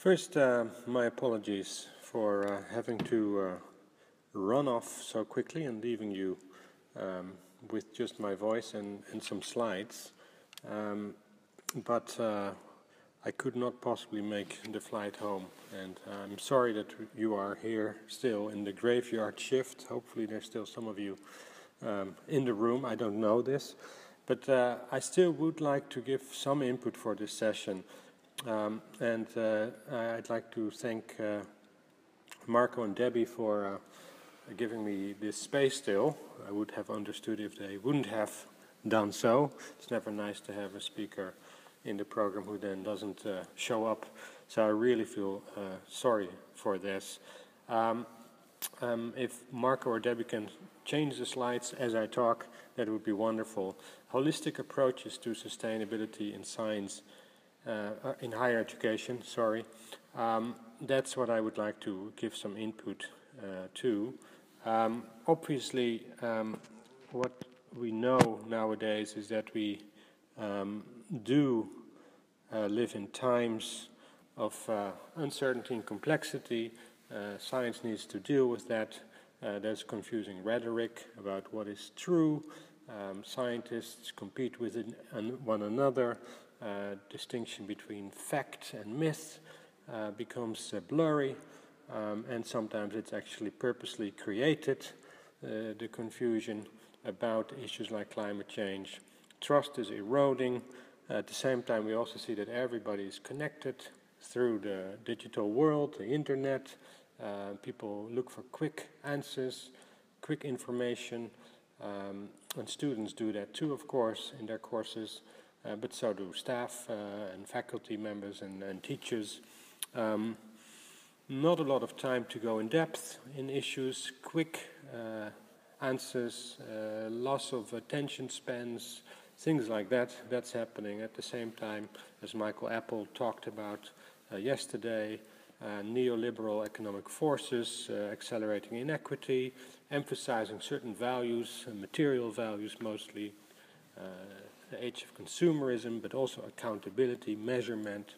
First, my apologies for having to run off so quickly and leaving you with just my voice and some slides. But I could not possibly make the flight home, and I'm sorry that you are here still in the graveyard shift. Hopefully there's still some of you in the room. I don't know this, but I still would like to give some input for this session. I'd like to thank Marco and Debbie for giving me this space still. I would have understood if they wouldn't have done so. It's never nice to have a speaker in the program who then doesn't show up. So I really feel sorry for this. If Marco or Debbie can change the slides as I talk, that would be wonderful. Holistic approaches to sustainability in science. In higher education, that's what I would like to give some input to. Obviously, what we know nowadays is that we do live in times of uncertainty and complexity. Science needs to deal with that. There's confusing rhetoric about what is true. Scientists compete with one another. Distinction between fact and myth becomes blurry, and sometimes it's actually purposely created, the confusion about issues like climate change. Trust is eroding. At the same time, we also see that everybody is connected through the digital world, the internet. People look for quick answers, quick information, and students do that too, of course, in their courses. But so do staff and faculty members and teachers. Not a lot of time to go in depth in issues, quick answers, loss of attention spans, things like that. That's happening at the same time as Michael Apple talked about yesterday. Neoliberal economic forces accelerating inequity, emphasizing certain values, material values mostly, the age of consumerism, but also accountability, measurement.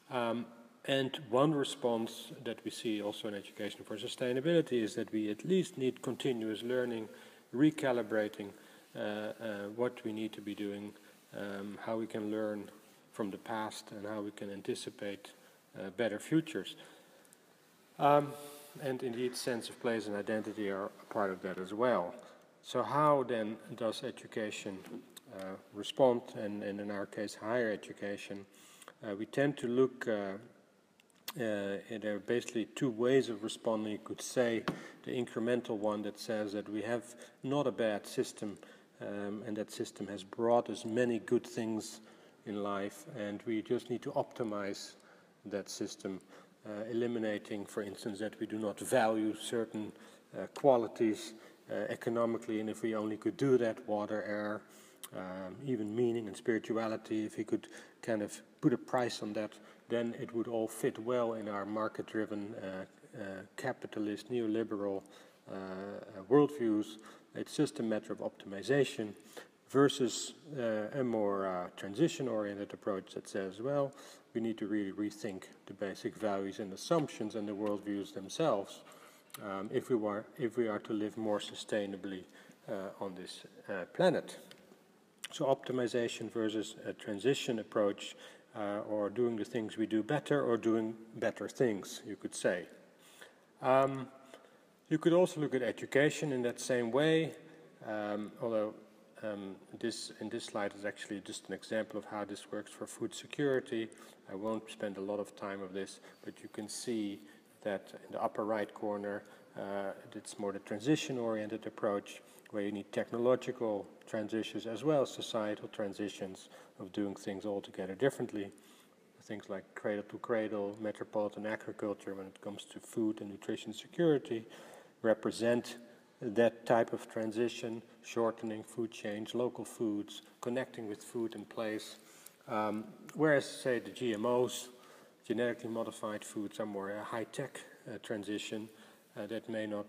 And one response that we see also in education for sustainability is that we at least need continuous learning, recalibrating what we need to be doing, how we can learn from the past and how we can anticipate better futures. And indeed, sense of place and identity are a part of that as well. So how then does education respond, and in our case higher education? We tend to look, there are basically two ways of responding, you could say. The incremental one that says that we have not a bad system, and that system has brought us many good things in life, and we just need to optimize that system, eliminating, for instance, that we do not value certain qualities economically, and if we only could do that, water, air, even meaning and spirituality, if we could kind of put a price on that, then it would all fit well in our market-driven, capitalist, neoliberal worldviews. It's just a matter of optimization versus a more transition-oriented approach that says, well, we need to really rethink the basic values and assumptions and the worldviews themselves if we are to live more sustainably on this planet. So optimization versus a transition approach, or doing the things we do better, or doing better things, you could say. You could also look at education in that same way, although in this slide is actually just an example of how this works for food security. I won't spend a lot of time on this, but you can see that in the upper right corner, it's more the transition-oriented approach, where you need technological transitions as well as societal transitions of doing things altogether differently. Things like cradle-to-cradle, metropolitan agriculture when it comes to food and nutrition security represent that type of transition, shortening food chains, local foods, connecting with food in place. Whereas, say, the GMOs, genetically modified foods, are more a high-tech transition that may not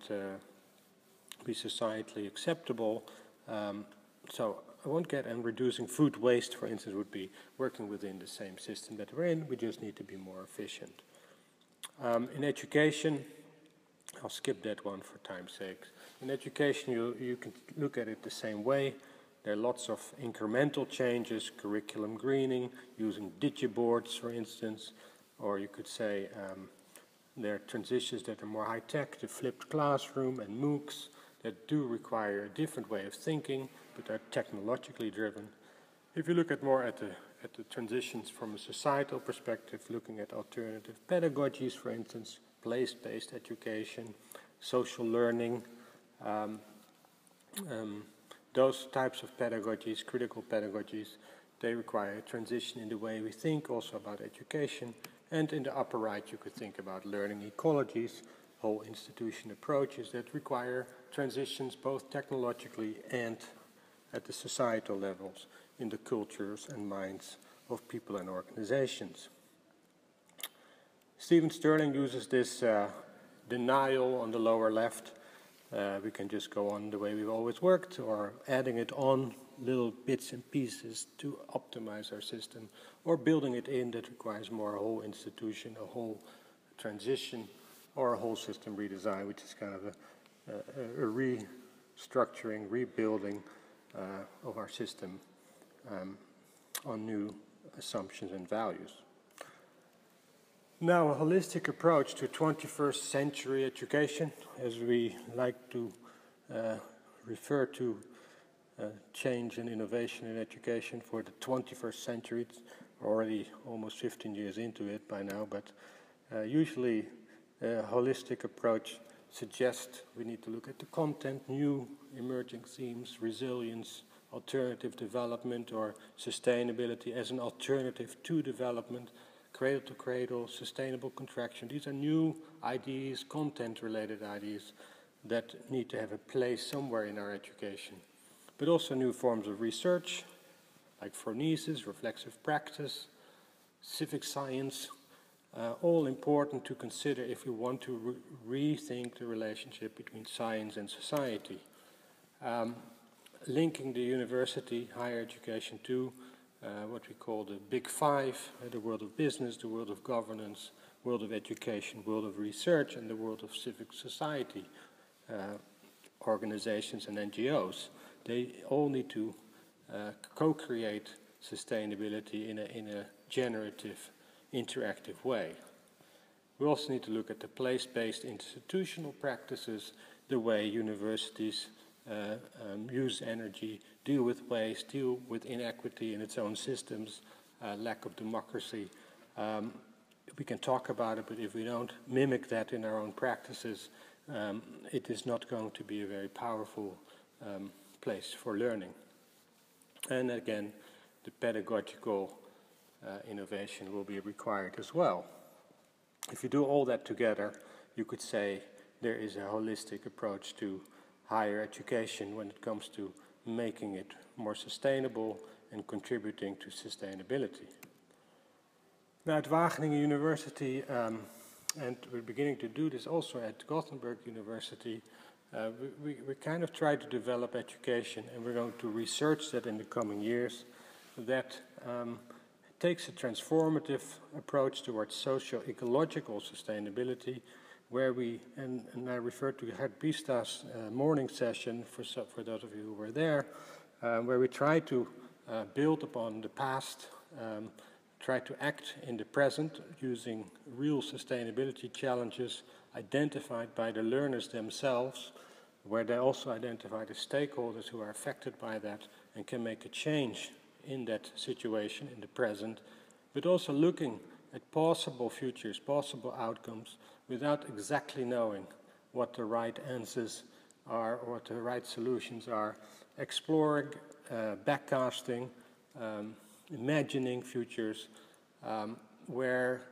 be societally acceptable. So won't get, and reducing food waste, for instance, would be working within the same system that we're in. We just need to be more efficient. In education, I'll skip that one for time's sake. In education, you can look at it the same way. There are lots of incremental changes, curriculum greening, using digiboards, for instance, or you could say there are transitions that are more high-tech, the flipped classroom and MOOCs, that do require a different way of thinking, but are technologically driven. If you look at more at the transitions from a societal perspective, looking at alternative pedagogies, for instance, place-based education, social learning, those types of pedagogies, critical pedagogies, they require a transition in the way we think also about education. And in the upper right, you could think about learning ecologies, whole institution approaches that require transitions both technologically and at the societal levels in the cultures and minds of people and organizations. Stephen Sterling uses this denial on the lower left. We can just go on the way we've always worked, or adding it on little bits and pieces to optimize our system, or building it in that requires more a whole institution, a whole transition, or a whole system redesign, which is kind of a restructuring, rebuilding of our system on new assumptions and values. Now, a holistic approach to 21st century education, as we like to refer to change and innovation in education for the 21st century. It's already almost 15 years into it by now, but usually a holistic approach suggests we need to look at the content, new emerging themes, resilience, alternative development, or sustainability as an alternative to development, cradle to cradle, sustainable contraction. These are new ideas, content-related ideas that need to have a place somewhere in our education. But also new forms of research, like phronesis, reflexive practice, civic science, all important to consider if we want to rethink the relationship between science and society. Linking the university, higher education to what we call the Big Five, the world of business, the world of governance, world of education, world of research, and the world of civic society organizations and NGOs. They all need to co-create sustainability in a generative, interactive way. We also need to look at the place-based institutional practices, the way universities use energy, deal with waste, deal with inequity in its own systems, lack of democracy. We can talk about it, but if we don't mimic that in our own practices, it is not going to be a very powerful place for learning. And again, the pedagogical innovation will be required as well. If you do all that together, you could say there is a holistic approach to higher education when it comes to making it more sustainable and contributing to sustainability. Now at Wageningen University, and we're beginning to do this also at Gothenburg University, we kind of try to develop education, and we're going to research that in the coming years, that takes a transformative approach towards socio-ecological sustainability, where we, and I refer to Gert Bista's morning session for those of you who were there, where we try to build upon the past, try to act in the present using real sustainability challenges identified by the learners themselves, where they also identify the stakeholders who are affected by that and can make a change in that situation in the present, but also looking at possible futures, possible outcomes, without exactly knowing what the right answers are or what the right solutions are, exploring, backcasting, imagining futures where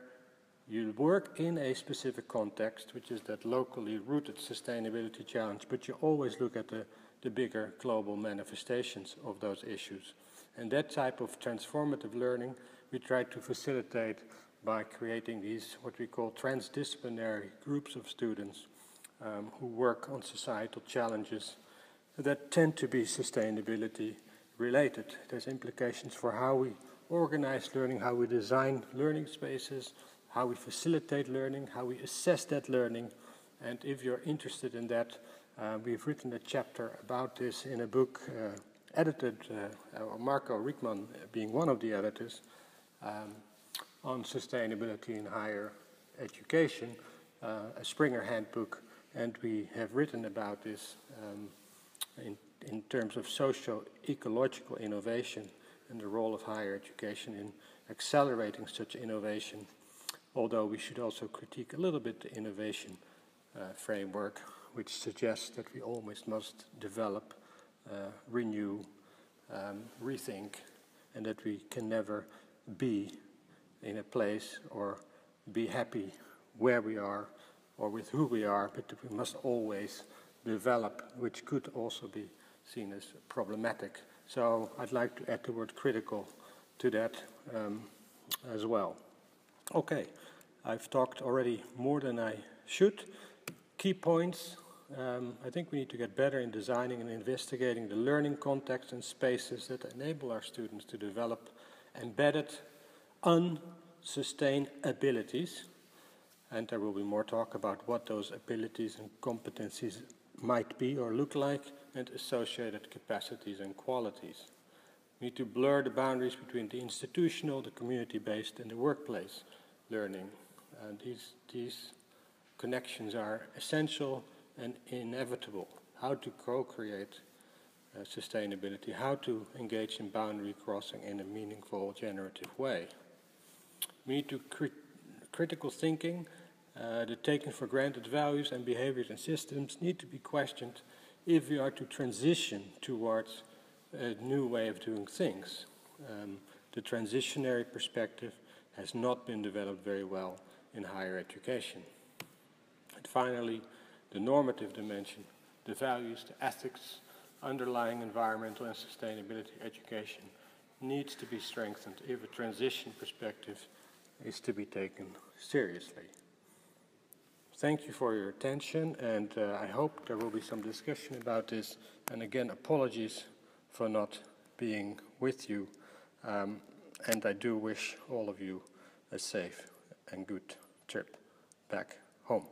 you work in a specific context, which is that locally rooted sustainability challenge, but you always look at the bigger global manifestations of those issues. And that type of transformative learning we try to facilitate by creating these, what we call transdisciplinary groups of students who work on societal challenges that tend to be sustainability related. There's implications for how we organize learning, how we design learning spaces, how we facilitate learning, how we assess that learning. And if you're interested in that, we've written a chapter about this in a book edited, Marco Rickman being one of the editors, on sustainability in higher education, a Springer handbook, and we have written about this in terms of socio-ecological innovation and the role of higher education in accelerating such innovation, although we should also critique a little bit the innovation framework, which suggests that we always must develop, renew, rethink, and that we can never be in a place or be happy where we are or with who we are, but that we must always develop, which could also be seen as problematic. So I'd like to add the word critical to that as well. Okay, I've talked already more than I should. Key points. I think we need to get better in designing and investigating the learning context and spaces that enable our students to develop embedded, unsustained abilities. And there will be more talk about what those abilities and competencies might be or look like, and associated capacities and qualities. We need to blur the boundaries between the institutional, the community-based, and the workplace learning. And these connections are essential and inevitable. How to co-create sustainability, how to engage in boundary crossing in a meaningful, generative way. We need to critical thinking, the taking for granted values and behaviors and systems need to be questioned if we are to transition towards a new way of doing things. The transitionary perspective has not been developed very well in higher education. And finally, the normative dimension, the values, the ethics underlying environmental and sustainability education needs to be strengthened if a transition perspective is to be taken seriously. Thank you for your attention, and I hope there will be some discussion about this. And again, apologies for not being with you, and I do wish all of you a safe and good trip back home.